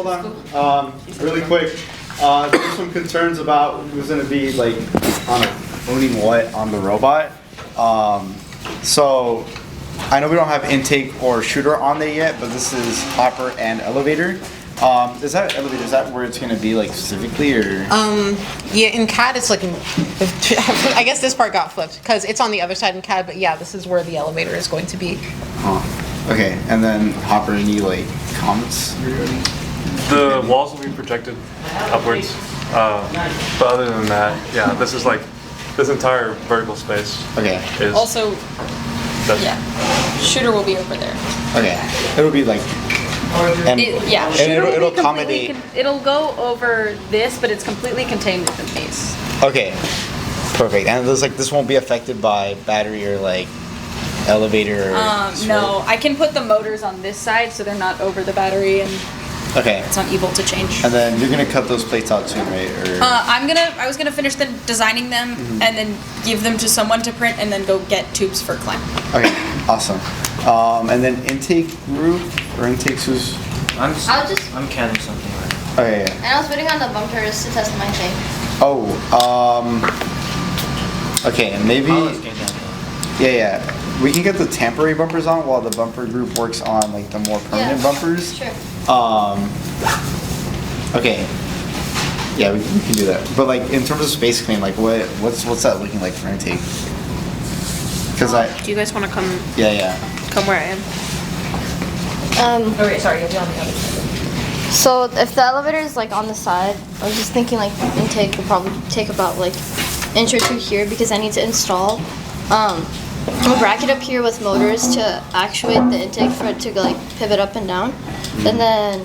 on. Really quick. There's some concerns about who's going to be like owning what on the robot. So I know we don't have intake or shooter on there yet, but this is hopper and elevator. Is that elevator? Is that where it's going to be like specifically, or? Yeah, in CAD it's like, I guess this part got flipped because it's on the other side in CAD. But yeah, this is where the elevator is going to be. Okay, and then hopper, any like comments? The walls will be projected upwards, but other than that, yeah, this is like this entire vertical space. Okay. Is Also, yeah, shooter will be over there. Okay, it'll be like. And, Yeah, and shooter will it'll be completely accommodate. it'll go over this, but it's completely contained within base. Okay, perfect. And there's like this won't be affected by battery or like elevator. Or No, I can put the motors on this side so they're not over the battery and Okay. it's not able to change. And then you're gonna cut those plates out soon, right? Or I was gonna finish designing them and then give them to someone to print and then go get tubes for clamp. okay, awesome. And then intake roof or intake who's I'm counting something right now. okay. Yeah. And I was waiting on the bumpers to test my thing. Oh, okay, and maybe Oh, let's get that. yeah. We can get the temporary bumpers on while the bumper group works on like the more permanent bumpers. Sure. Okay. Yeah, we can do that. But like in terms of space clean, like what's that looking like for intake? Because Do you guys want to come yeah. come where I am? Okay, sorry, you'll be on the other side. so if the elevator is like on the side, I was just thinking like intake will probably take about like inch or two here because I need to install a bracket up here with motors to actuate the intake for it to like pivot up and down, and then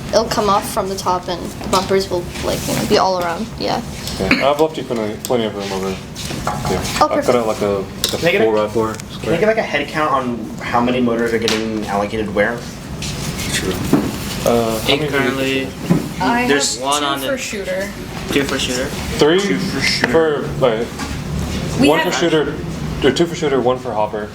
it'll come off from the top and the bumpers will like be all around. Yeah. Okay. I've left you plenty of room over here. Oh, I've cut out like a Can I get 4x4 Can I square. get like a head count on how many motors are getting allocated where? True. How many 8 do you- currently, I There's have one two on for the- shooter. 2 for shooter. 3 for like We 1 have- for shooter, or 2 for shooter, 1 for hopper.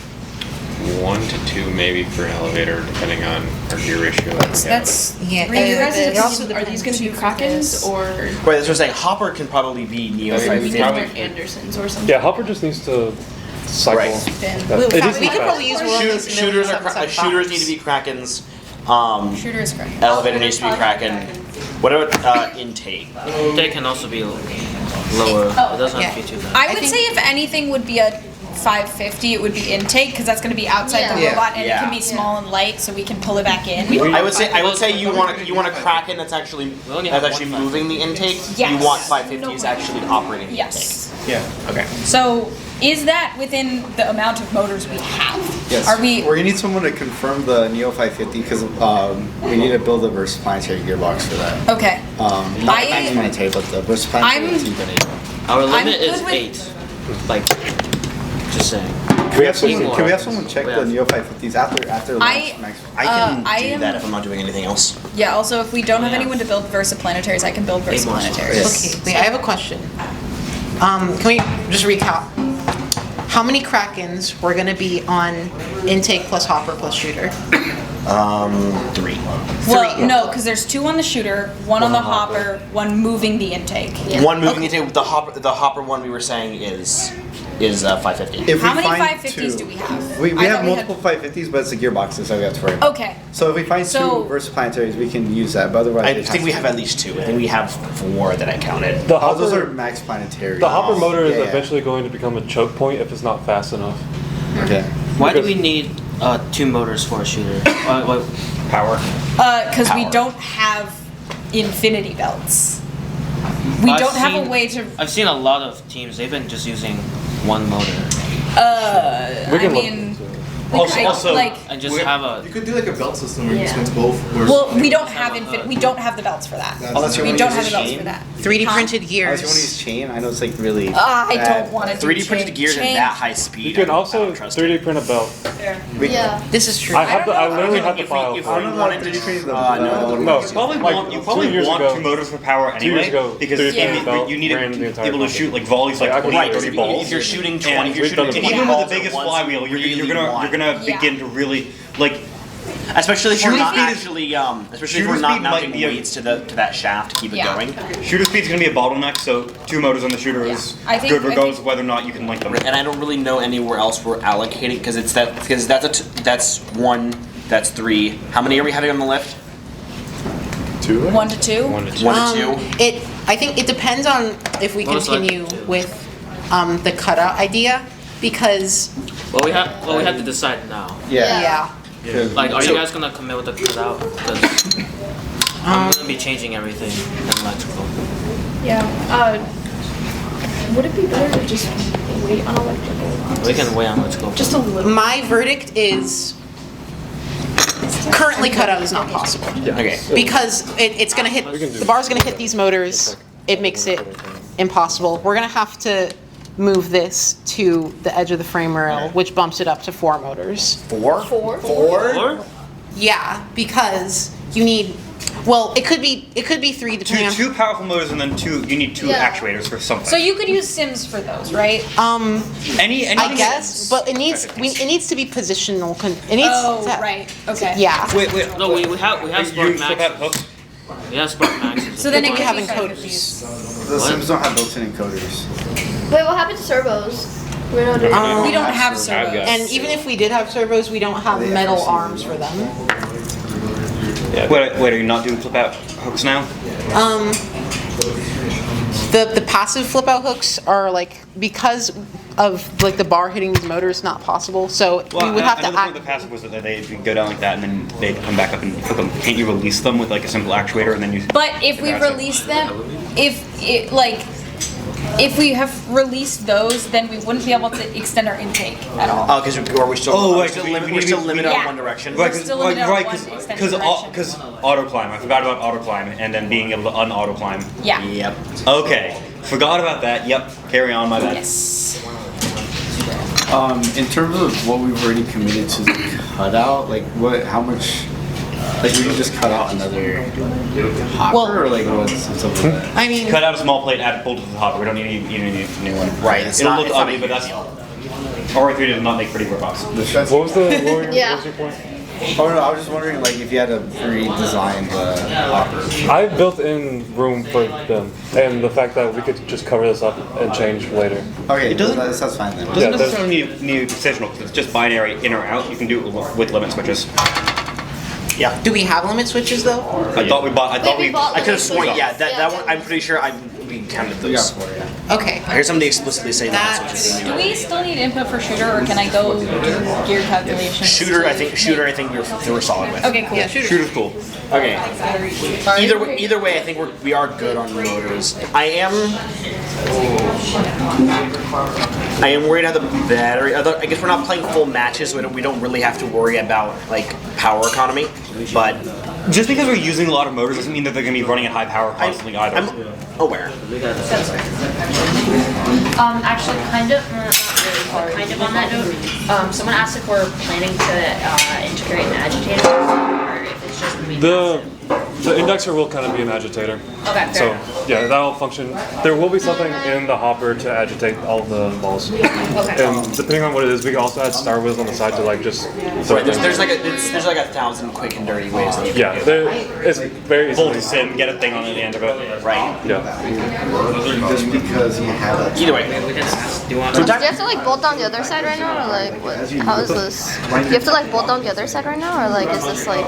1 to 2 maybe for elevator, depending on our gear ratio. That's Yeah. Are you guys it also are these going to be depends Krakens or Wait, that's what I'm saying. Hopper can probably be Neo we need 550. like Andersons or something? Yeah, hopper just needs to cycle. Right. It is we could fast. probably use one of these Shooters are 777 shooters need bombs. to be Krakens. Shooter is correct. Elevator needs to be Kraken. What about intake? They can also be lower. It doesn't have to be too bad. I would say if anything would be a 550, it would be intake because that's going to be outside the Yeah. robot and it can Yeah. be small and light, so we can pull it back in. I would say you want a Kraken that's actually moving the intake. Yes. You want 550s actually operating the Yes. intake. Yeah. Okay. So is that within the amount of motors we have? Yes. Are we? We're gonna need someone to confirm the Neo 550 because we need to build a versus planetary gearbox for that. Okay. Not the max planetary, but the versus planetary. I'm- is gonna- Our limit good is with- 8. Like, just saying. Can we have Eight someone more. check We the have- Neo 550s after launch? Max? I can I do am- that if I'm not doing anything else. Yeah. Also, if we don't have Yeah. anyone to build versaplanetaries, I can build Eight more. versaplanetaries. Yes. Okay, wait, I have a question. Can we just recap? How many Krakens were gonna be on intake plus hopper plus shooter? 3. Well, no, because there's 2 on the shooter, 1 on the hopper, 1 moving the intake. One moving intake. The hopper one we were saying is 550. If How we many find 550s two- do we have? We I have thought multiple 550s, but it's the gearboxes that we have to worry about. Okay. So if we find So- 2 versus planetaries, we can use that. But otherwise, I it has think we to have be- at least 2. I think we have 4 that I counted. The Oh, those are hopper, max planetary. the hopper motor is Yeah, yeah. eventually going to become a choke point if it's not fast enough. Okay. Why do Because- we need 2 motors for a shooter? Power. Because we Power. don't have infinity belts. We don't have a way to. I've seen a lot of teams, they've been just using 1 motor. We I can look mean, into it. like. And just have a... You could do like a belt system where you just went to both. Well, we don't have we don't have the belts for that. Unless you We want don't to have use the belts chain. for that. 3D Huh? printed Unless you want to use gears. chain, I know it's like really. I bad. don't want to do 3D printed gears chain. at that high speed. You can I don't also trust 3D it. print a belt. Yeah. This is true. I have the, I know. literally have the If we- file. if for we it. I wanted to 3D printed the. No, You probably like, want 2 years ago. 2 motors for power 2 years anyway, ago, because 3D Yeah. printed belt you need ran the to be entire able to company. shoot like volleys like Like, I 20, could- 30 balls. If you're shooting And 20, if you're we've done shooting it 20 even with balls the at biggest once, flywheel, you're really gonna want- you're gonna Yeah. begin to really like Especially if we're Shooter not speed is- actually, especially if shooter we're not speed might mounting be a- weights to that shaft to keep it Yeah. going. Shooter speed's gonna be a bottleneck, so 2 motors on the shooter is I think- good I regardless think- of whether or not you can link them. And I don't really know anywhere else we're allocating because that's 1, that's 3. How many are we having on the lift? 2? 1 to 2. 1 to 2. 1 to 2. I think it depends on if we Most likely continue two. with the cutout idea, because, Well, we have to decide now. yeah. Like, are you guys gonna commit with the cutout? Because I'm gonna be changing everything in electrical. Yeah. Would it be better to just wait on electrical? We can wait on electrical. Just a little. My verdict is currently cutout is not possible. Okay. Because it's gonna hit, the bar's gonna hit these motors, it makes it impossible. We're gonna have to move this to the edge of the frame rail, which bumps it up to 4 motors. 4? 4? Yeah, because you need, well, it could be 3 depending on. Two powerful motors and then you need 2 Yeah. actuators for something. So you could use Sims for those, right? I guess, but it needs to be positional. It needs. Oh, to- right. Okay. Yeah. Wait. No, we have You Spark flip out Max. hooks? We have Spark Maxes. So then it We could have be encoders. The Sims don't have built-in encoders. Wait, what happened to servos? We're not doing We don't have I've servos. got- And even if we did have servos, we don't have The metal FRC. arms for them. Wait, are you not doing flip out hooks now? The passive flip out hooks are like, because of like the bar hitting these motors, not possible. So we would have to another point of the passive was that they go down like that and then they'd come back up and hook them. Can't you release them with like a simple actuator and then you? But if we Passive. release them, if we have released those, then we wouldn't be able to extend our intake at all. Oh, because we're still, Oh, we're right, still, 'cause we're still limited Yeah. on one direction. We're still limited on one extended direction. Because auto climb. I forgot about auto climb and then being able to un-auto climb. Yeah. Yep. Okay, forgot about that. Yep, carry on. My bad. Yes. In terms of what we've already committed to the cutout, like how much, like we can just cut out another hopper Well- or like what's something like that? I mean, Cut out a small plate, add a bolt to the hopper. We don't need a new one. Right, it's It'll not- look it's not ugly, a but huge that's. deal. Ri3D does not make pretty robots. What was your point? Oh no, I was just wondering like if you had to redesign the hopper. I built in room for them, and the fact that we could just cover this up and change later. Okay, It doesn't- that's fine then. Doesn't Yeah, necessarily need precisional because it's just binary in or out. You can do it with limit switches. Yeah. do we have limit switches though? I thought we bought. I thought we we. bought I could have sworn, Limit yeah, switches. that one, I'm pretty sure we counted We got those. 4, yeah. Okay. I heard somebody explicitly say that. That's- Do we still need input for shooter, or can I go do gear calculations? Shooter, I think we're solid with. Okay, cool. Yeah, shooter. Shooter's cool. Okay. Either way, I think we are good on motors. I am worried about the battery. Although I guess we're not playing full matches, so we don't really have to worry about like power economy. But Just because we're using a lot of motors doesn't mean that they're going to be running at high power constantly either. I'm aware. Actually, kind of, not really, but kind of on that note, someone asked if we're planning to integrate an agitator, or if it's just gonna be The indexer will kind of be an agitator. Okay, fair So enough. yeah, that'll function. There will be something in the hopper to agitate all the balls. And depending on what it is, we can also add Star Wheels on the side to like just. Right, there's like 1,000 quick and dirty ways. That you can Yeah, do it. it's very easy. Bolt a sim, get a thing on the end of it. Right. Yeah. Just because you have a Either way. Do you want Do you have to like bolt down the other side right now, or like what? How is this? Do you have to like bolt down the other side right now, or like is this like?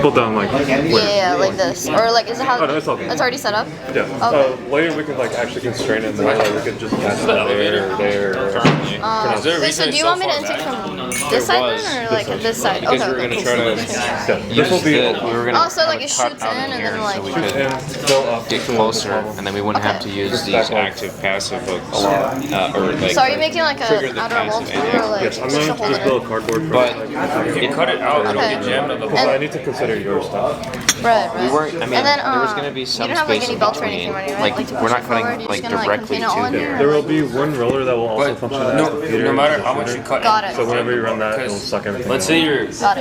Pull down like. Yeah, like this, or like is it how? Oh, no, it's all good. It's already set up. Yeah. Okay. Later we could like actually constrain it more. Like we could just attach it there, there. Currently. So do you want me to intake from this side then, or like this side? Because Okay. we were Okay. gonna try to Yeah. This will be. we were gonna Oh, so like it have shoots cut in out and here then like. so we could And fill up get to closer, the problem. and then we wouldn't have to use these active passive hooks, or like. So are you making like trigger an the outer wall passive too, and or like Yes, I'm just going to to hold just it build in? a cardboard for But it. if you cut it out, it'll Okay. get jammed on the Because I wall. need to consider your stuff. Right, We right. weren't. I mean, And then, there was gonna be some you don't have like space any in belts or between. anything running, right? Like to we're push not it cutting forward, you're like just gonna, directly contain it all in to here, there. There will be one roller that will also But function as a feeder. no matter how much you cut, Got it. So whenever you run that, it'll because suck everything let's out. say you're Got it.